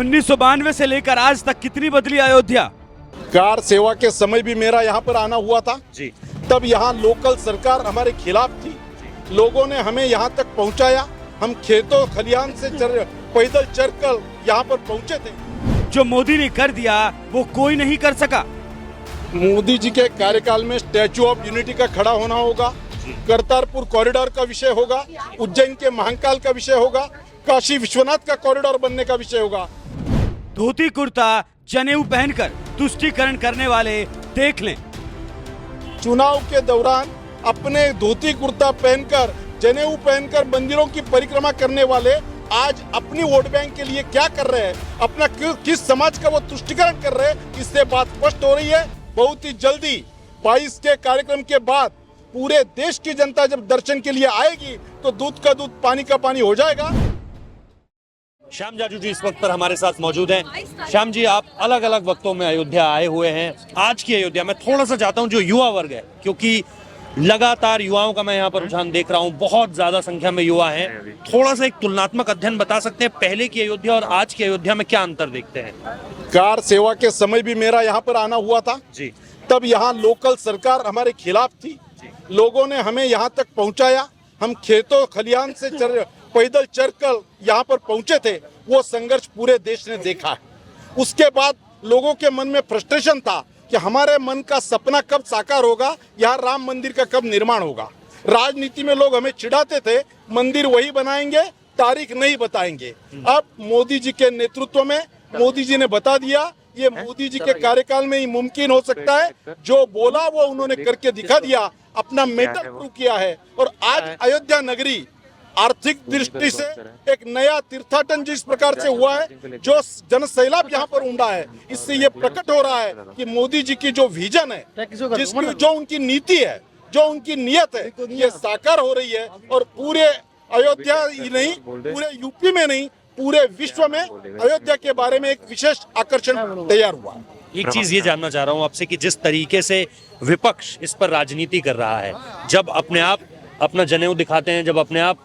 1992 से लेकर आज तक कितनी बदली अयोध्या? कार सेवा के समय भी मेरा यहाँ पर आना हुआ था जी। तब यहाँ लोकल सरकार हमारे खिलाफ थी। लोगों ने हमें यहाँ तक पहुँचाया। हम खेतों खलिहान से पैदल चलकर यहाँ पर पहुँचे थे। जो मोदी ने कर दिया वो कोई नहीं कर सका। मोदी जी के कार्यकाल में स्टैचू ऑफ यूनिटी का खड़ा होना होगा, करतारपुर कॉरिडोर का विषय होगा, उज्जैन के महाकाल का विषय होगा, काशी विश्वनाथ का कॉरिडोर बनने का विषय होगा। धोती कुर्ता जनेऊ पहनकर तुष्टीकरण करने वाले देख लें। चुनाव के दौरान अपने धोती कुर्ता पहनकर जनेऊ पहनकर मंदिरों की परिक्रमा करने वाले आज अपनी वोट बैंक के लिए क्या कर रहे हैं, अपना किस समाज का वो तुष्टीकरण कर रहे हैं, इससे बात स्पष्ट हो रही है। बहुत ही जल्दी 22 के कार्यक्रम के बाद पूरे देश की जनता जब दर्शन के लिए आएगी तो दूध का दूध पानी का पानी हो जाएगा। श्याम जाजू जी इस वक्त पर हमारे साथ मौजूद हैं। श्याम जी, आप अलग अलग वक्तों में अयोध्या आए हुए हैं। आज की अयोध्या में थोड़ा सा चाहता हूं जो युवा वर्ग है, क्योंकि लगातार युवाओं का मैं यहाँ पर रुझान देख रहा हूँ, बहुत ज्यादा संख्या में युवा हैं। थोड़ा सा एक तुलनात्मक अध्ययन बता सकते हैं, पहले की अयोध्या और आज की अयोध्या में क्या अंतर देखते हैं? कार सेवा के समय भी मेरा यहाँ पर आना हुआ था जी। तब यहाँ लोकल सरकार हमारे खिलाफ थी। लोगों ने हमें यहाँ तक पहुँचाया। हम खेतों खलिहान से पैदल चलकर यहाँ पर पहुँचे थे। वो संघर्ष पूरे देश ने देखा है। उसके बाद लोगों के मन में फ्रस्ट्रेशन था कि हमारे मन का सपना कब साकार होगा, यहाँ राम मंदिर का कब निर्माण होगा। राजनीति में लोग हमें चिढ़ाते थे, मंदिर वही बनाएंगे, तारीख नहीं बताएंगे। अब मोदी जी के नेतृत्व में मोदी जी ने बता दिया, ये मोदी जी के कार्यकाल में ही मुमकिन हो सकता है। जो बोला वो उन्होंने करके दिखा दिया, अपना मेटल प्रूव किया है। और आज अयोध्या नगरी आर्थिक दृष्टि से एक नया तीर्थाटन जिस प्रकार से हुआ है, जो जन सैलाब यहाँ पर उमड़ा है, इससे ये प्रकट हो रहा है कि मोदी जी की जो विजन है, जिसकी जो उनकी नीति है, जो उनकी नियत है, ये साकार हो रही है। और पूरे अयोध्या ही नहीं, पूरे यूपी में नहीं, पूरे विश्व में अयोध्या के बारे में एक विशेष आकर्षण तैयार हुआ। एक चीज ये जानना चाह रहा हूँ आपसे कि जिस तरीके से विपक्ष इस पर राजनीति कर रहा है, जब अपने आप अपना जनेऊ दिखाते हैं, जब अपने आप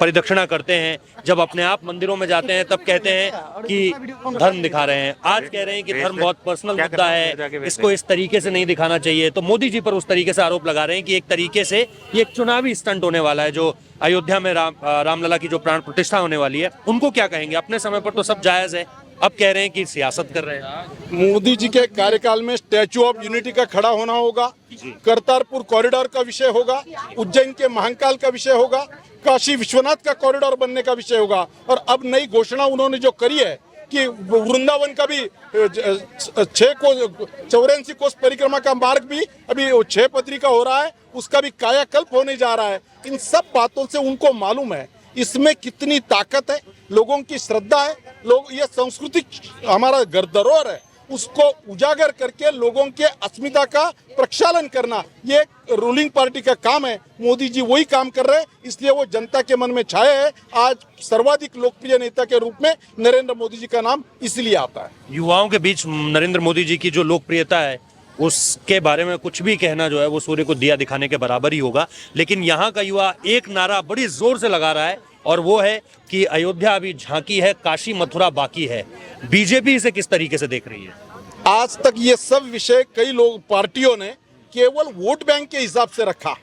परिदक्षिणा करते हैं, जब अपने आप मंदिरों में जाते हैं, तब कहते हैं कि धर्म दिखा रहे हैं। आज कह रहे हैं कि धर्म बहुत पर्सनल मुद्दा है, इसको इस तरीके से नहीं दिखाना चाहिए। तो मोदी जी पर उस तरीके से आरोप लगा रहे हैं कि एक तरीके से ये एक चुनावी स्टंट होने वाला है। जो अयोध्या में रामलला की जो प्राण प्रतिष्ठा होने वाली है, उनको क्या कहेंगे? अपने समय पर तो सब जायज है, अब कह रहे हैं कि सियासत कर रहे हैं। मोदी जी के कार्यकाल में स्टैचू ऑफ यूनिटी का खड़ा होना होगा, करतारपुर कॉरिडोर का विषय होगा, उज्जैन के महाकाल का विषय होगा, काशी विश्वनाथ का कॉरिडोर बनने का विषय होगा। और अब नई घोषणा उन्होंने जो करी है कि वृंदावन का भी 84 कोस परिक्रमा का मार्ग भी अभी 6 पदरी का हो रहा है, उसका भी कायाकल्प होने जा रहा है। इन सब बातों से उनको मालूम है इसमें कितनी ताकत है, लोगों की श्रद्धा है। लोग ये संस्कृति हमारा धरोहर है, उसको उजागर करके लोगों के अस्मिता का प्रक्षालन करना, ये रूलिंग पार्टी का काम है। मोदी जी वही काम कर रहे हैं, इसलिए वो जनता के मन में छाए है। आज सर्वाधिक लोकप्रिय नेता के रूप में नरेंद्र मोदी जी का नाम इसलिए आता है। युवाओं के बीच नरेंद्र मोदी जी की जो लोकप्रियता है, उसके बारे में कुछ भी कहना जो है वो सूर्य को दिया दिखाने के बराबर ही होगा। लेकिन यहाँ का युवा एक नारा बड़ी जोर से लगा रहा है, और वो है कि अयोध्या अभी झांकी है, काशी मथुरा बाकी है। बीजेपी इसे किस तरीके से देख रही है? आज तक ये सब विषय कई लोग पार्टियों ने केवल वोट बैंक के हिसाब से रखा।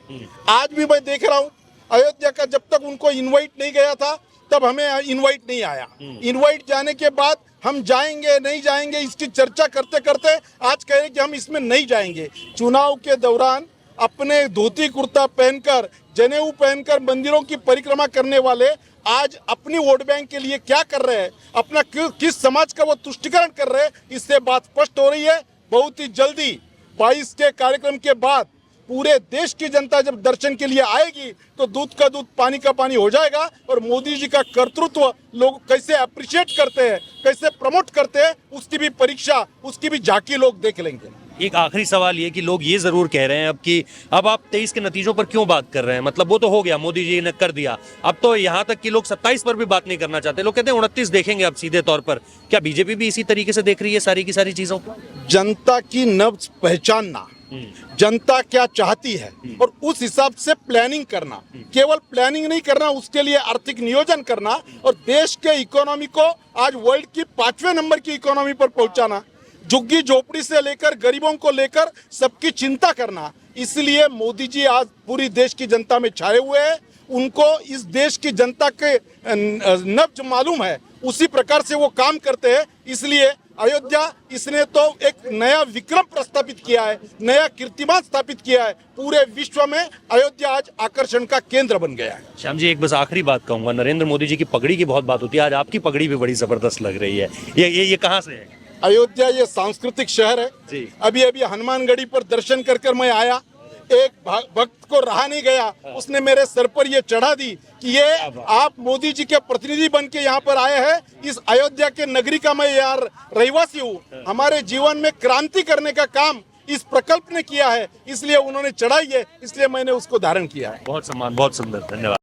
आज भी मैं देख रहा हूँ अयोध्या का, जब तक उनको इनवाइट नहीं गया था तब हमें इनवाइट नहीं आया। इनवाइट जाने के बाद हम जाएंगे नहीं जाएंगे इसकी चर्चा करते करते आज कह रहे कि हम इसमें नहीं जाएंगे। चुनाव के दौरान अपने धोती कुर्ता पहनकर जनेऊ पहनकर मंदिरों की परिक्रमा करने वाले आज अपनी वोट बैंक के लिए क्या कर रहे हैं, अपना किस समाज का वो तुष्टीकरण कर रहे हैं, इससे बात स्पष्ट हो रही है। बहुत ही जल्दी 22 के कार्यक्रम के बाद पूरे देश की जनता जब दर्शन के लिए आएगी तो दूध का दूध पानी का पानी हो जाएगा। और मोदी जी का कर्तृत्व लोग कैसे अप्रिशिएट करते हैं, कैसे प्रमोट करते हैं, उसकी भी परीक्षा, उसकी भी झांकी लोग देख लेंगे। एक आखिरी सवाल ये कि लोग ये जरूर कह रहे हैं अब कि अब आप 23 के नतीजों पर क्यों बात कर रहे हैं? मतलब वो तो हो गया, मोदी जी ने कर दिया, अब तो यहाँ तक कि लोग 27 पर भी बात नहीं करना चाहते। लोग कहते हैं 29 देखेंगे अब सीधे तौर पर। क्या बीजेपी भी इसी तरीके से देख रही है सारी की सारी चीजों को? जनता की नब्ज पहचानना जनता क्या चाहती है और उस हिसाब से प्लानिंग करना, केवल प्लानिंग नहीं करना, उसके लिए आर्थिक नियोजन करना और देश के इकोनॉमी को आज वर्ल्ड की 5वें नंबर की इकोनॉमी पर पहुंचाना, झुग्गी झोपड़ी से लेकर गरीबों को लेकर सबकी चिंता करना। इसलिए मोदी जी आज पूरी देश की जनता में छाए हुए हैं। उनको इस देश की जनता के नब्ज मालूम है, उसी प्रकार से वो काम करते हैं। इसलिए अयोध्या, इसने तो एक नया विक्रम प्रस्थापित किया है, नया कीर्तिमान स्थापित किया है। पूरे विश्व में अयोध्या आज आकर्षण का केंद्र बन गया है। श्याम जी, एक बस आखिरी बात कहूंगा, नरेंद्र मोदी जी की पगड़ी की बहुत बात होती है, आज आपकी पगड़ी भी बड़ी जबरदस्त लग रही है। ये कहाँ से है? अयोध्या ये सांस्कृतिक शहर है जी। अभी अभी हनुमानगढ़ी पर दर्शन कर मैं आया, एक भक्त को रहा नहीं गया, उसने मेरे सर पर ये चढ़ा दी कि ये आप मोदी जी के प्रतिनिधि बन के यहाँ पर आए हैं। इस अयोध्या के नगरी का मैं यार रहवासी हूँ, हमारे जीवन में क्रांति करने का काम इस प्रकल्प ने किया है, इसलिए उन्होंने चढ़ाई है, इसलिए मैंने उसको धारण किया है। बहुत सम्मान, बहुत सुंदर, धन्यवाद।